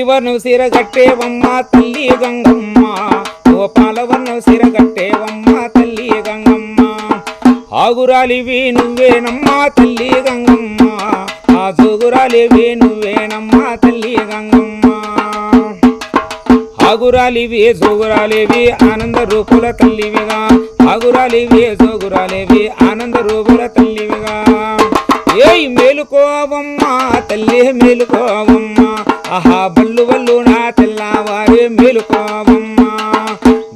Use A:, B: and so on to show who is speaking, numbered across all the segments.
A: నీలివర్ణం సిరగట్టేవమ్మ తల్లి గంగమ్మ ఓ పాలవర్ణం సిరగట్టేవమ్మ తల్లి గంగమ్మ ఆగురాలివి నువ్వేనమ్మా తల్లి గంగమ్మ ఆ జోగురాలివి నువ్వేనమ్మా తల్లి గంగమ్మ ఆగురాలివి జోగురాలివి ఆనంద రూపుల తల్లివిగా ఆగురాలివి జోగురాలివి ఆనంద రూపుల తల్లివిగా ఏయ్ మేలుకోవమ్మా తల్లి మేలుకోవమ్మా ఆహా బల్లు బల్లు నా తెల్లవారే మేలుకోవమ్మా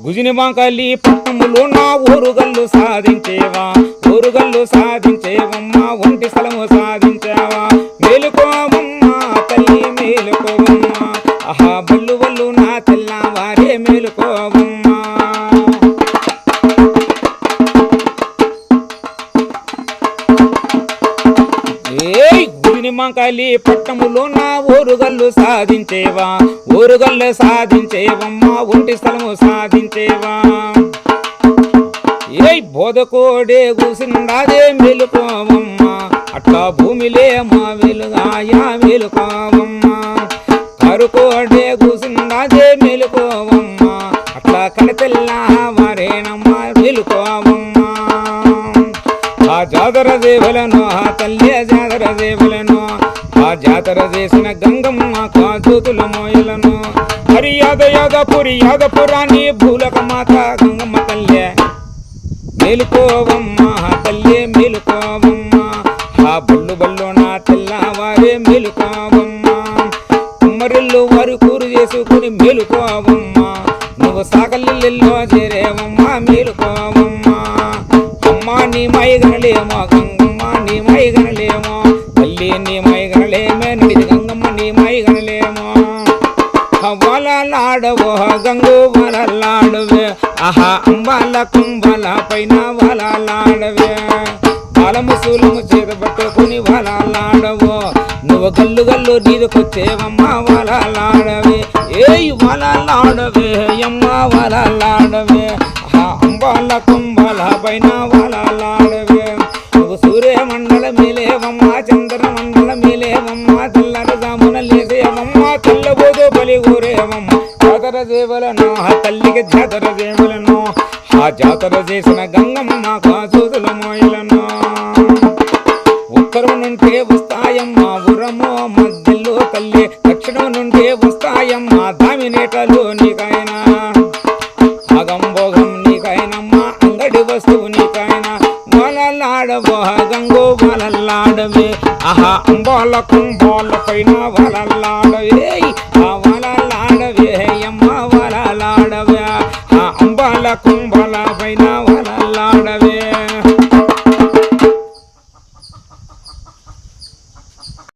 A: గుజిని బాంకలి పట్టములో నా ఊరుగల్లు సాధించేవా ఊరుగల్లు సాధించేవమ్మా ఒంటి స్థలము సాధించావా మేలుకోవమ్మా తల్లి మేలుకోవమ్మా ఆహా బల్లు బల్లు నా తెల్లవారే మేలుకోవమ్మా మంకాలి పట్టములో నా ఊరుగల్లు సాధించేవా ఊరుగల్లు సాధించేవమ్మా ఒంటి స్థలము సాధించేవా ఏయ్ బోధకోడే కూసిందాదే మేలుకోవమ్మా అట్లా భూమిలే మా వెలుగాయా మేలుకోవమ్మా కరుకోడే కూసిందాదే మేలుకోవమ్మా అట్లా కడతెల్లా వారేనమ్మా మేలుకోవమ్మా ఆ జాతర దేవులను ఆ తల్లి జాతర దేవులను ఆ జాతర చేసిన గంగమ్మ కాజోతుల మోయలను హరి యాదపురి యాదపురాన్ని భూలక మాత గంగమ్మ తల్లి మేలుకోవమ్మ తల్లి మేలుకోవమ్మ ఆ బల్లు బల్లు నా తెల్లవారే మేలుకోవమ్మ కుమ్మరిల్లు వారు కూరు చేసుకుని మేలుకోవమ్మ నువ్వు సాకలిల్లో చేరేవమ్మ మేలుకోవమ్మ అమ్మా నీ మైగనలేమో గంగమ్మ నీ మైగనలేమో తల్లి నీ మైగనలేమే నడిది గంగమ్మ నీ మైగనలేమో వలలాడవో గంగు వలలాడవే ఆహా అంబాల కుంభల పైన వలలాడవే బాలముసూలము చేత పట్టుకుని వలలాడవో నువ్వు గల్లు గల్లు నీదుకొచ్చేవమ్మ వలలాడవే ఏయ్ వలలాడవే అమ్మ వలలాడవే అంబాల కుంభల పైన వలలాడవే నువ్వు సూర్యమండల మేలేవమ్మ చంద్ర మండల మేలేవమ్మ తెల్లర జామున లేసేవమ్మ తెల్లబోదు బలి ఊరేవమ్మ జాతర దేవులను ఆ తల్లికి జాతర దేవులను ఆ జాతర చేసిన గంగమ్మ కాజోతుల మోయలను ఉత్తరం నుండి వస్తాయమ్మ ఉరము మధ్యలో తల్లి దక్షిణం నుండి వస్తాయమ్మ దామినేటలు నీకైనా అగంభోగం నీకైనమ్మా అంగడి వస్తువు నీకైనా వలలాడవో గంగో వలలాడవే ఆహా అంబాల కుంభాల పైన వలలాడవే ఆ వలలాడవే అమ్మ వలలాడవే ఆ అంబాల కుంభ